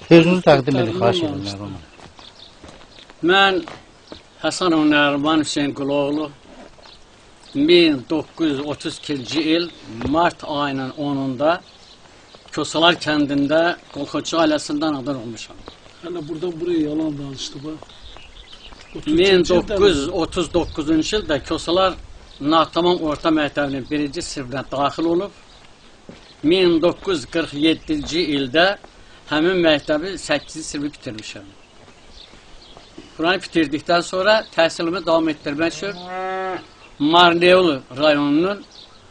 Özünüzü təqdim edin, xahiş edirəm. Mən Həsənov Nəriman Hüseyin Quluoğlu 1932-ci il mart ayının 10-unda Kosalar kəndində Qolxoçu ailəsindən anadan olmuşam. Hələ buradan buraya yalan danışdı bak. 1939-cu ildə Kosalar Natamam Orta Məktəbinin 1-ci sinfinə daxil olub. 1947-ci ildə həmin məktəbi 8-ci sinfi bitirmişəm. Buranı bitirdikdən sonra təhsilimi davam etdirmək üçün Marneolu rayonunun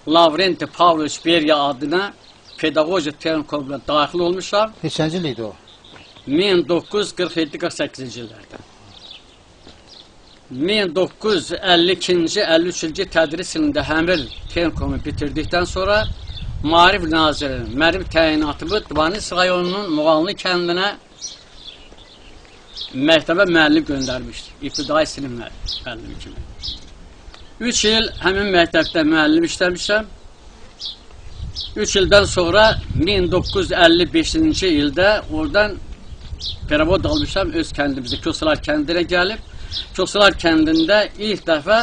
Lavrenti Pavloviç Berya adına pedaqoji texnikumuna daxil olmuşam. Neçənci il idi o? 1947-48-ci illərdə. 1952-ci, 53-cü tədris ilində həmin texnikumu bitirdikdən sonra Maarif Nazirinin mənim təyinatımı Dibanis rayonunun Muğanlı kəndinə məktəbə müəllim göndərmişdi. İbtidai sinif müəllimi kimi. 3 il həmin məktəbdə müəllim işləmişəm. 3 ildən sonra 1955-ci ildə oradan peravod almışam öz kəndimizdə, Kosalar kəndinə gəlib. Kosalar kəndində ilk dəfə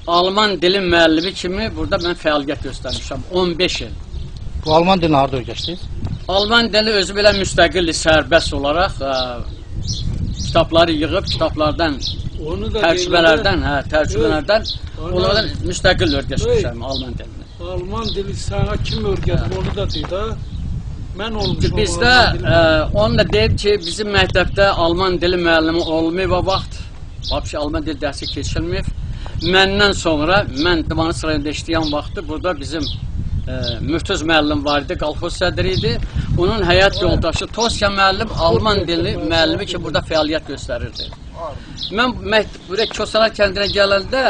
Alman dili müəllimi kimi burada mən fəaliyyət göstərmişəm. 15 il. Bu Alman dilini harada öyrəşdiniz? Alman dili özü belə müstəqil, sərbəst olaraq kitabları yığıb, kitablardan, tərcümələrdən onlardan müstəqil öyrəşmişəm Alman dilini. Alman dili sana kim öyrədib onu da deyir ha? Mən olmuşum. Bizdə onu da deyib ki, bizim məktəbdə Alman dili müəllimi olmayıb o vaxt. Vəbşi Alman dili dərsi keçilməyib. Məndən sonra, mən Dibanis rayonunda işləyən vaxtı burada bizim Mürtüz müəllim var idi, qalxoz sədri idi. Onun həyat yoldaşı Tosya müəllim, Alman dili müəllimi ki, burada fəaliyyət göstərirdi. Mən buraya Kosalar kəndinə gələndə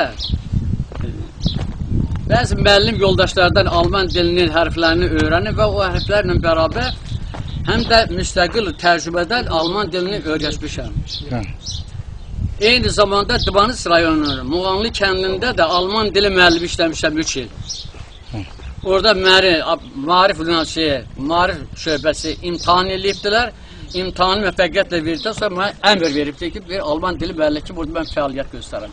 bəzi müəllim yoldaşlardan Alman dilinin hərflərini öyrənib və o hərflərlə bərabər həm də müstəqil tərcümədən Alman dilini öyrəşmişəm. Eyni zamanda Dibanis rayonunun Muğanlı kəndində də Alman dili müəllimi işləmişəm 3 il. Orada Maarif şöbəsi imtihan edibdilər. İmtihanı müvəffəqiyyətlə verdikdən sonra mənə əmr veribdir ki, bir Alman dili müəllimi ki, burada mən fəaliyyət göstərəm.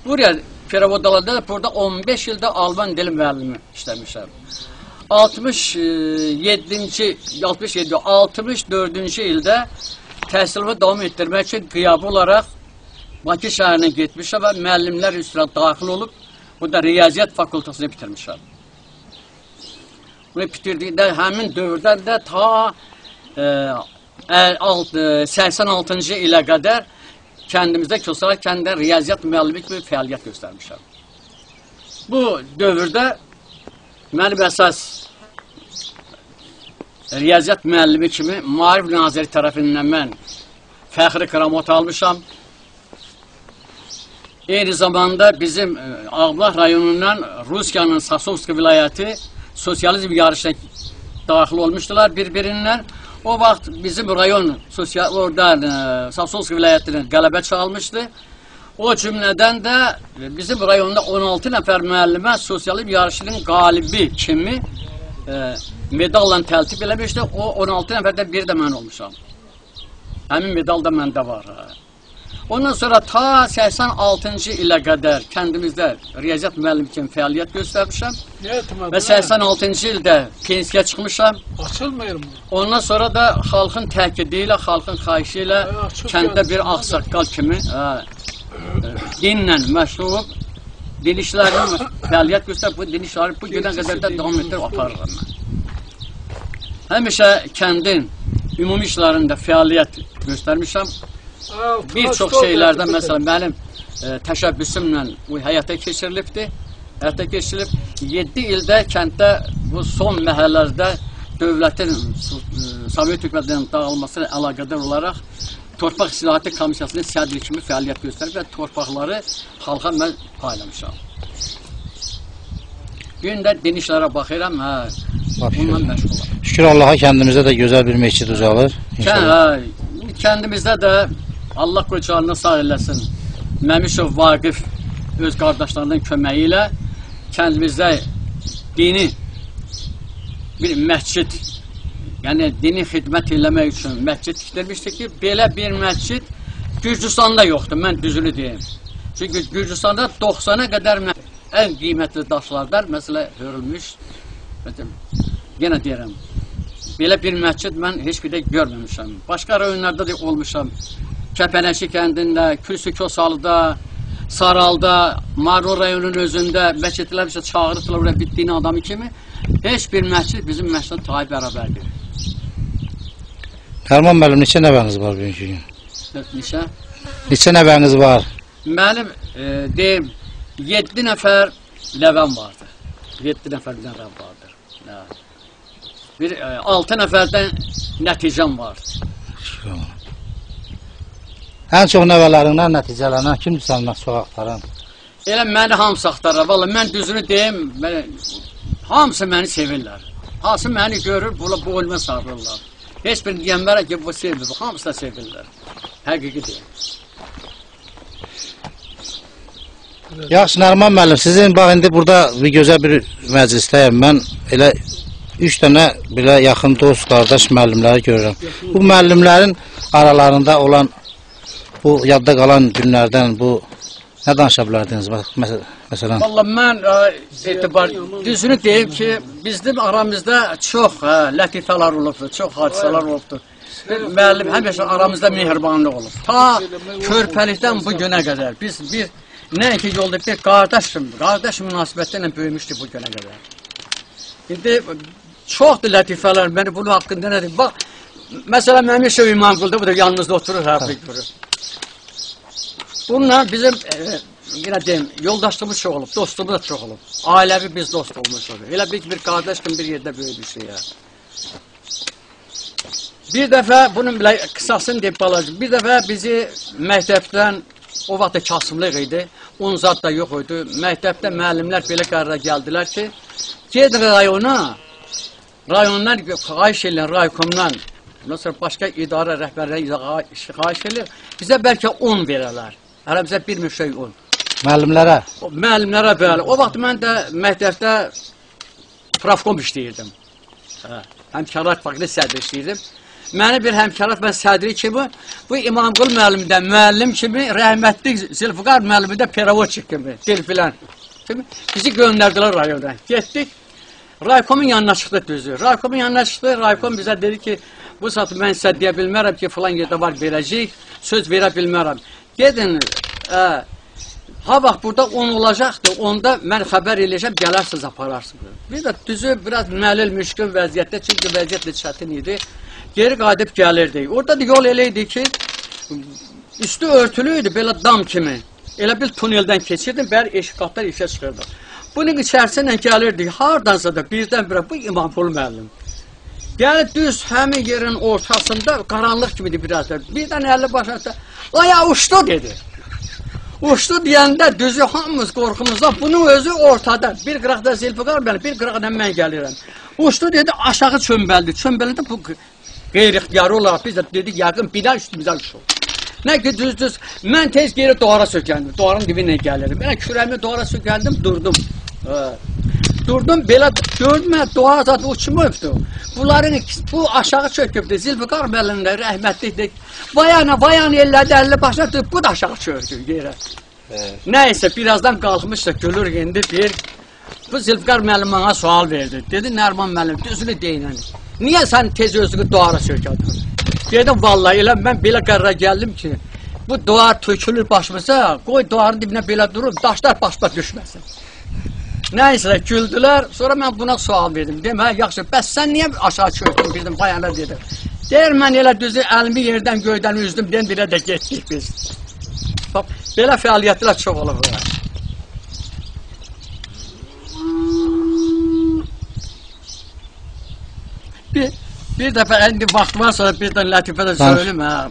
Buraya Peravodalanda da burada 15 ildə Alman dili müəllimi işləmişəm. 64-cü ildə təhsilimi davam etdirmək üçün qiyabı olaraq Bakı şəhərinə getmişəm və müəllimlər üstünə daxil olub, burada Riyaziyyat fakültəsini bitirmişəm. Bunu bitirdikdə həmin dövrdən də ta 86-cı ilə qədər kəndimizdə, Kosalar kəndində riyaziyyat müəllimi kimi fəaliyyət göstərmişəm. Bu dövrdə mənim əsas riyaziyyat müəllimi kimi Maarif Naziri tərəfindən mən fəxri qramot almışam. Eyni zamanda bizim Ağblah rayonundan Rusiyanın Sasovski vilayəti sosyalizm yarışına daxil olmuşdular bir-birindən. O vaxt bizim rayon oradan Sasovski vilayətinin qələbə çalmışdı. O cümlədən də bizim rayonda 16 nəfər müəllimə sosyalizm yarışının qalibi kimi medalla təltif eləmişdi. O 16 nəfərdən biri də mən olmuşam. Həmin medal da məndə var. Ondan sonra ta 86-cı ilə qədər kəndimizdə riyaziyyat müəllimi kimi fəaliyyət göstərmişəm. Və 86-cı ildə pensiyaya çıxmışam. Açılmıyor mu? Ondan sonra da xalqın təkidi ilə, xalqın xahişi ilə kənddə bir ağsaqqal kimi dinlə məşğul olub, din işlərini fəaliyyət göstərib, bu din işləri bu günə qədər də davam etdirib aparıram mən. Həmişə kəndin ümumi işlərində fəaliyyət göstərmişəm. Bir çox şeylərdən, məsələn, mənim təşəbbüsümlə həyata keçirilibdir. 7 ildə kənddə bu son məhəllərdə dövlətin, Sovet hökumətinin dağılmasına əlaqədar olaraq Torpaq İslahatı Komissiyasının sədri kimi fəaliyyət göstərib və torpaqları xalqa mən paylamışam. Gündə din işlərə baxıram, bununla məşğul olam. Şükür Allaha kəndimizdə də gözəl bir məscid ucalır. Kəndimizdə də Allah qocanını sağ eləsin. Məmişov Vaqif öz qardaşlarının köməyi ilə kəndimizdə dini bir məscid yəni dini xidmət eləmək üçün məscid tikdirmişdi ki, belə bir məscid Gürcüstanda yoxdur, mən düzünü deyim. Çünki Gürcüstanda 90-a qədər ən qiymətli daşlardan məsələ hörülmüş. Yenə deyirəm, belə bir məscid mən heç bir də görməmişəm. Başqa rayonlarda da olmuşam. Kəpənəşi kəndində, Kürsü Kosalıda, Saralda, Marur rayonunun özündə məscidlər isə çağırırdılar oraya bitdiyini adamı kimi. Heç bir məscid bizim məscidlə tayi bərabərdir. Fərman müəllim, neçə nəvəniz var bugünkü gün? Neçə? Neçə nəvəniz var? Mənim deyim, 7 nəfər ləvəm vardır. 7 nəfər ləvəm vardır. Bir 6 nəfərdən nəticəm var. Ən çox nəvələrindən nəticələnən kimdir səndən çox axtaran? Elə məni hamısı axtarır. Valla mən düzünü deyim, hamısı məni sevirlər. Hamısı məni görür, bu ölmə sarılırlar. Heç bir deyənlərə ki, bu sevilir, hamısı da sevirlər. Həqiqi deyim. Yaxşı, Nəriman müəllim, sizin bax, indi burada bir gözəl bir məclisdəyəm. Mən elə 3 dənə belə yaxın dost, qardaş müəllimləri görürəm. Bu müəllimlərin aralarında olan, bu yadda qalan günlərdən, bu nə danışa bilərdiniz? Məsələn. Valla mən düzünü deyim ki, bizim aramızda çox lətifələr olubdur, çox hadisələr olubdur. Müəllim həmişə aramızda mehribanlıq olub. Ta körpəlikdən bu günə qədər biz nəinki yolda bir qardaş münasibətlə böyümüşdük bu günə qədər. İndi çoxdur lətifələr, məni bunun haqqında nədir? Bax, məsələn, mənim işə İmamqulda, bu da yanınızda oturur, hər bir görür. Bununla bizim, yenə deyim, yoldaşlığımız çox olub, dostluğumuz da çox olub. Ailəvi biz dost olmuşuq. Elə bir qardaş kimi bir yerdə böyümüşük ya. Bir dəfə, bunun belə qısasını deyib balacım, bir dəfə bizi məktəbdən, o vaxtda kasımlıq idi, un zat da yox idi. Məktəbdə müəllimlər belə qərara gəldilər ki, gedin rayondan xahiş edirlər, raykomdan, ondan sonra başqa idarə rəhbərləri xahiş edirlər, bizə bəlkə un verərlər. Hələ bizə bir müşək un. Müəllimlərə? Müəllimlərə bəli. O vaxt mən də məktəbdə profkom işləyirdim. Həmkarlar fakültə sədri işləyirdim. Məni bir həmkarlar mən sədri kimi, bu İmamqul müəllimdən müəllim kimi, rəhmətli Zülfüqar müəllimi də perovoçik kimi, dilfilən kimi bizi göndərdilər rayondan. Getdik. Raykomun yanına çıxdı düzü. Raykomun yanına çıxdı. Raykom bizə dedi ki, bu saat mən sizə deyə bilmərəm ki, filan yerdə var verəcək, söz verə bilmərəm. Gedin, ha vaxt burada un olacaqdır, onda mən xəbər eləyəcəm, gələrsiniz, apararsınız. Bir də düzü, biraz məlil, müşkün vəziyyətdə, çünki vəziyyət də çətin idi. Geri qayıdıb gəlirdik. Orada da yol elə idi ki, üstü örtülü idi, belə dam kimi. Elə bir tuneldən keçirdim, bəri eşqatlar işə çıxırdı. Bunun içərisindən gəlirdik, hardansa da birdən-birə bu İmamqul müəllim. Yəni düz həmin yerin ortasında qaranlıq kimidir biraz da. Birdən əlli başında, aya uçdu dedi. Uçdu deyəndə düzü hamımız qorxumuzdan, bunun özü ortada. Bir qıraqda Zülfüqar müəllim, bir qıraqdan mən gəlirəm. Uçdu dedi, aşağı çömbəldi. Çömbəlində bu qeyri-ixtiyarı olaraq biz də dedik, yəqin bina üstümüzə uçdu. Nə ki düz, mən tez geri duvara sökəndim, duvarın dibinə gəlirim. Mən kürəmi duvara sökəndim, durdum. Durdum, belə gördüm, duvara zaten uçmuyubdu. Bunların bu aşağı çökübdü, Zülfüqar müəllimlə rəhmətlikdir. Vayan ellədi, əlli başına tutub, bu da aşağı çökdü yerə. Nəysə, birazdan qalxmışdı, gülür indi bir. Bu Zülfüqar müəllim bana sual verdi. Dedi, Nəriman müəllim, düzünü deyinən. Niyə sən tez özünü duvara sökədin? Dedim, vallahi elə mən belə qərara gəldim ki, bu duvar tökülür başımıza, qoy duvarın dibinə belə durub, daşlar başına düşməsin. Nəysə, güldülər, sonra mən buna sual verdim. Dedim, hə, yaxşı, bəs sən niyə aşağı çöktün, birdim, bayana dedim. Deyir, mən elə düzü, əlimi yerdən, göydən üzdüm, deyim, birə də getdik biz. Bax, belə fəaliyyətlər çox olur. Bir dəfə, indi vaxtımdan sonra birdən lətifədə söyleyeyim, hə.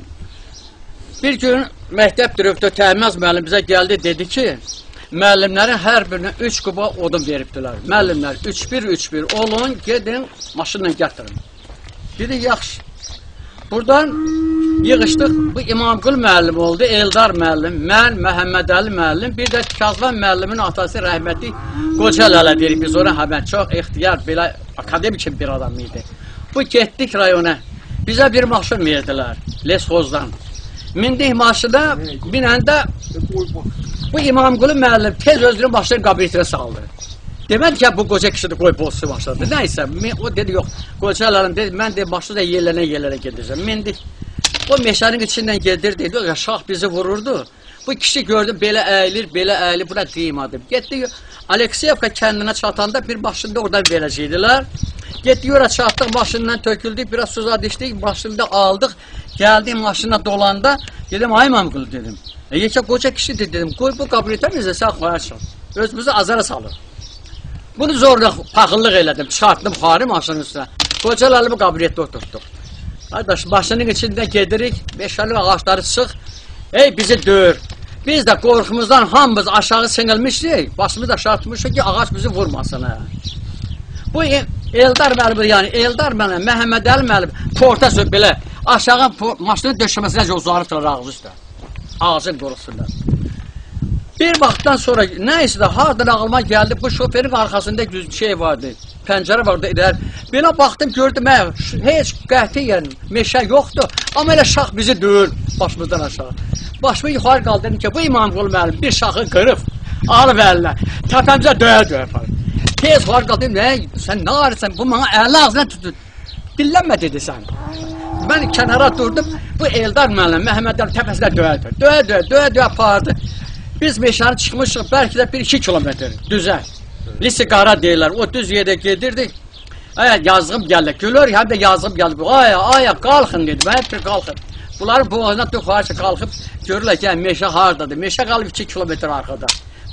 Bir gün məktəb direktör Təhməz müəllim bizə gəldi, dedi ki, müəllimlərin hər birinə 3 quba odun veribdilər. Müəllimlər 3-1 olun, gedin, maşınla gətirin. Dedi, yaxşı. Buradan yığışdıq, bu İmamqul müəllim oldu, Eldar müəllim, mən, Məhəmməd Əli müəllim, bir də Kazvan müəllimin atası rəhmətli Qoca Lələ deyirik biz ona, mən çox ixtiyar, belə akademik bir adam idi. Bu getdik rayona. Bizə bir maşın verdilər, Lesxozdan. Mindik maşına, binəndə bu İmamqulu müəllim tez özünü maşını kabinetinə saldı. Demədi ki, bu qoca kişi də qoy bozsu başladı. Nəysə, o dedi, yox, qocalarım dedi, mən de maşını da yerlənə gedəcəm. Mindik, o meşənin içindən gedir, dedi, o şah bizi vururdu. Bu kişi gördüm, belə əyilir, buna deymadım. Getdi, Alekseyevka kəndinə çatanda bir maşında oradan verəcəkdilər. Getdik, ora çatdıq, maşından töküldük, biraz suza dişdik, maşında aldıq. Geldim maşına dolanda, dedim, ay İmamqulu dedim. Yekə qoca kişidir dedim, qoy bu kabinetə bizə sən qoyarsın. Özümüzü azara salır. Bunu zorla paxıllıq elədim, çıxartdım xari maşının üstünə. Qocalarla bu kabinetdə oturtduq. Qardaş, maşının içində gedirik, meşəli ağaçları çıx, bizi döyür. Biz də qorxumuzdan hamımız aşağı sinilmişdik, başımız aşağı tutmuşuq ki, ağaç bizi vurmasın. Bu Eldar müəllim, yəni Eldar müəllim, Məhəmməd Əli müəllim, porta söz belə, aşağı maşının döşəməsinə uzanırdılar ağzı üstə. Ağzını qorusunlar. Bir vaxtdan sonra nəysə də hardan ağlıma gəldi, bu şoferin arxasında şey vardı, pəncərə vardı, belə baxdım, gördüm, heç qətiyyən meşə yoxdur, amma elə şax bizi döyür başımızdan aşağı. Başımı yuxarı qaldırdım ki, bu İmamqulu müəllim bir şaxı qırıb, alıb əlinə, təpəmizə döyə falan. Tez yuxarı qaldırdım, sən nə arırsan, bu bana əlini ağzına tutdu, dillənmə dedi sən. Mən kənara durdum, bu Eldar müəllim, Məhəmməd Əli təpəsinə döyə apardı. Biz meşəni çıxmışıq, bəlkə də 1-2 kilometr düzə. Lisigara deyirlər, o düz yerdə gedirdik. Yazığım gəldi, gülür, həm də yazığım gəldi. Aya, qalxın dedi, mən hep bir qalxın. Bunların boğazına yuxarı qalxıb, görürlər ki, meşə hardadır. Meşə qalıb 2 kilometr arxada.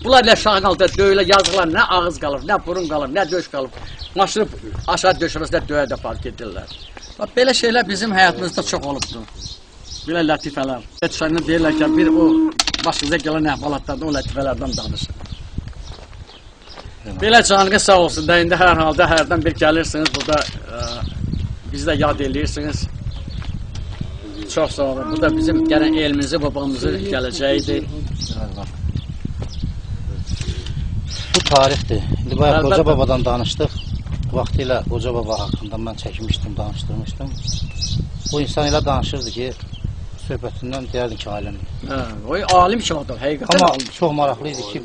Bunlar leşağın altında döyülə yazıqlar, nə ağız qalır, nə burun qalır, nə döş qalır. Maşını aşağı döşəməsində döyə də fark edirlər. Belə şeylər bizim həyatımızda çox olubdur. Belə lətifələr. Düşəndən deyirlər ki, bir o başınıza gələn əhvalatlarda o lətifələrdən danışır. Belə canınız sağ olsun da, indi hər halda hərdən bir gəlirsiniz, burada bizi də yad edirsiniz. Çox sağ olun. Bu da bizim gələn elimizi, babamızı gələcəyidir. Bu tarixdir. İndi bayaq Qoca Babadan danışdıq. Vaxtilə Qoca Baba haqqında mən çəkmişdim, danışdırmışdım. Bu insan elə danışırdı ki, söhbətindən deyərdi ki, alimdir. O alim kimi adam, həqiqətən amma alim. çox maraqlı idi ki,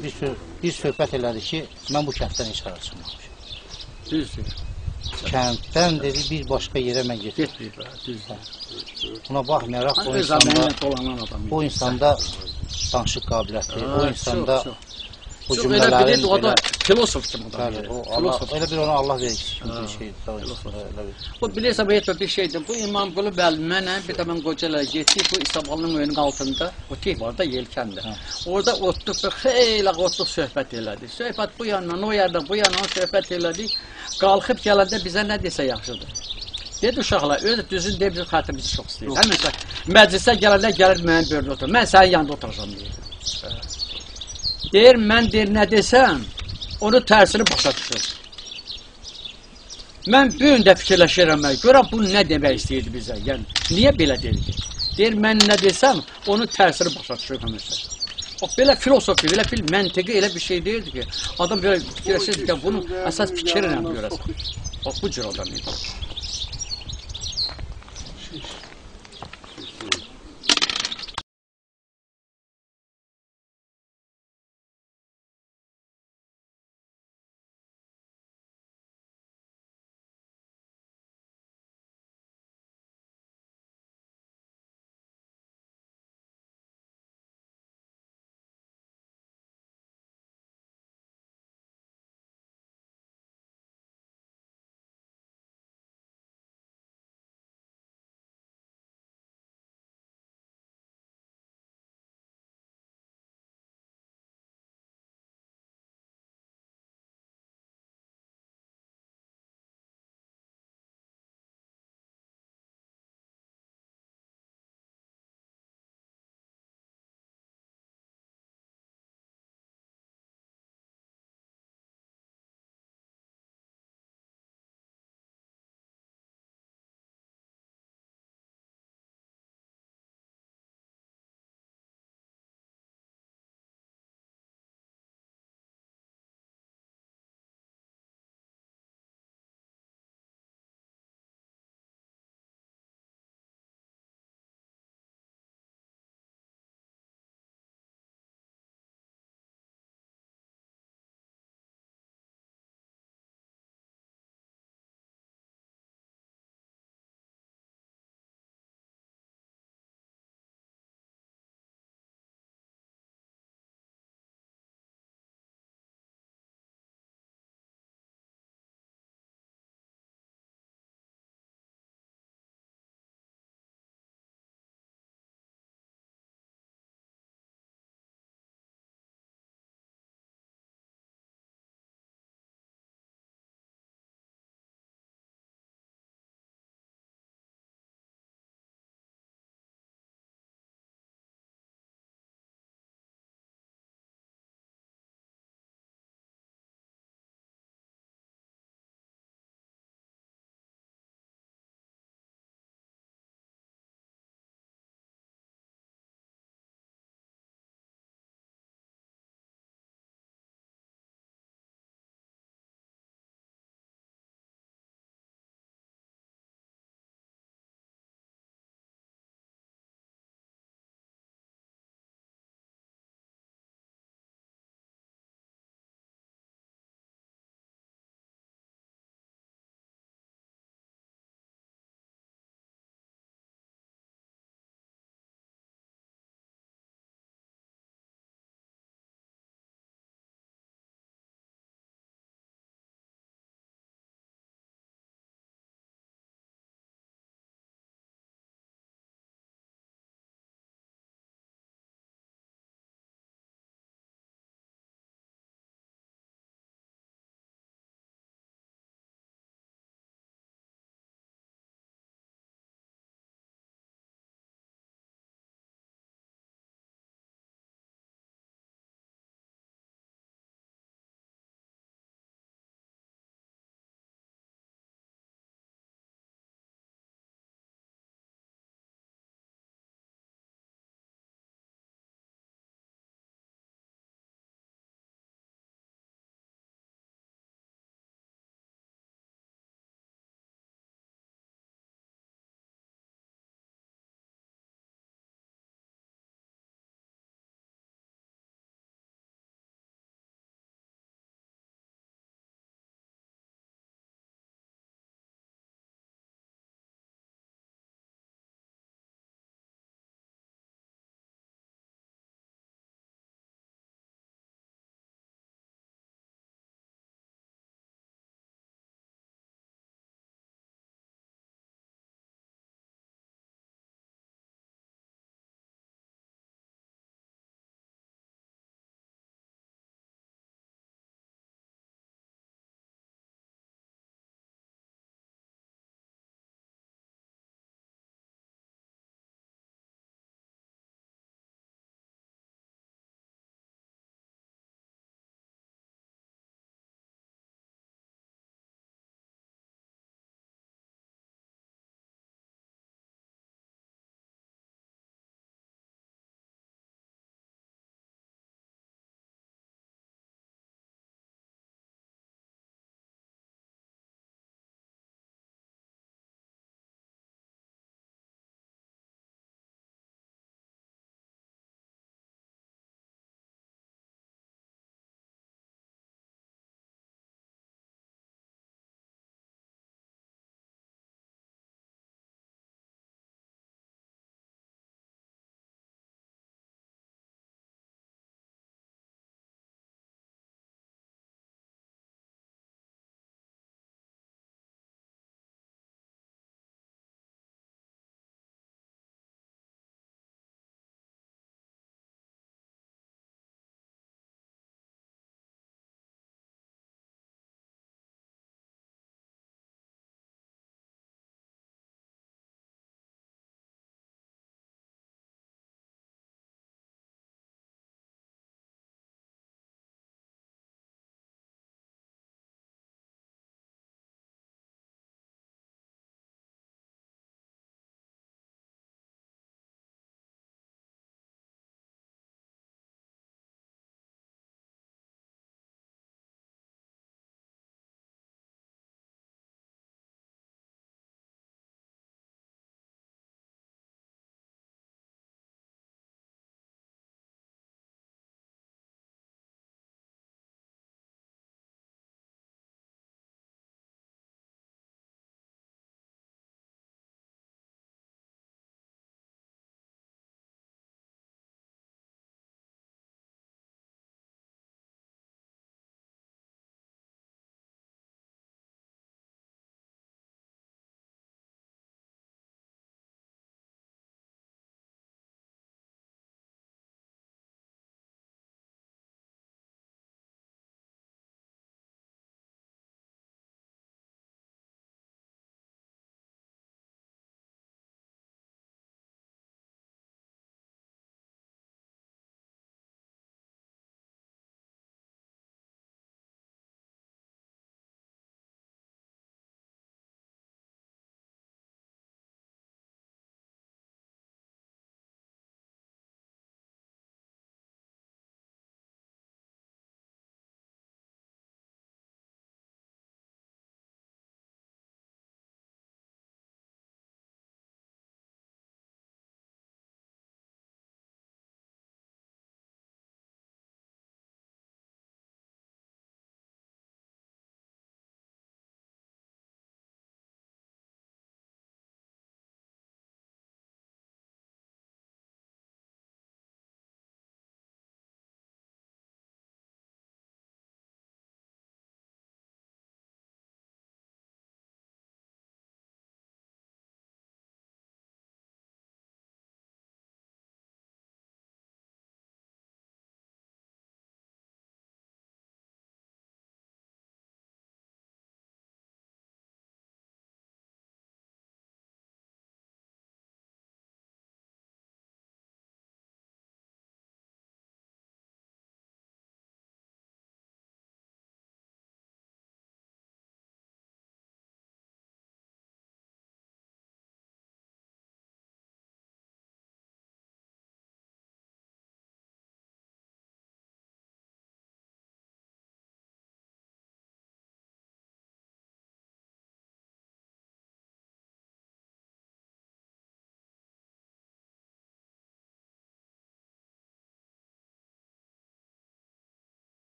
bir söhbət elədi ki, mən bu kənddən heç hara çıxmamışım. Düzdür. Kənddən dedi, bir başqa yerə mən getməyib. Düzdür. Buna baxmayaraq o insanda danışıq qabiliyyəti, o insanda bu cümlələrin filosof kimi adam. Elə bir ona Allah verir bir şeydir. O bilirsə, bu bir şeydir. Bu İmamqulu müəllimlə bir də mən qocalara getdik, bu İsabalının önünün altında, o tih var da, yelkəndə. Orada otluq, xeyli otluq söhbət elədik. Söhbət bu yandan, o yerdən, bu yandan söhbət elədik. Qalxıb gələndə bizə nə desə yaxşıdır. Dedi uşaqlar, öyle düzün deyə bizim xətimizi çox istəyir. Həmən məclisə gələndə gəlir mənim bölümdə otur. Mən sənin yanında oturacam deyir. Deyir, mən deyir, nə desəm, onu tərsini başa düşür. Mən bu yöndə fikirləşirəm, görəm bu nə demək istəyirdi bizə, yəni, niyə belə deyirdi? Deyir, mən nə desəm, onu tərsini başa düşür həmişə. Belə filosofi, belə bir məntiqi elə bir şey deyirdi ki, adam belə fikirləşirdi ki, bunun əsas fikirlə görəsən. Bu cür adam idi.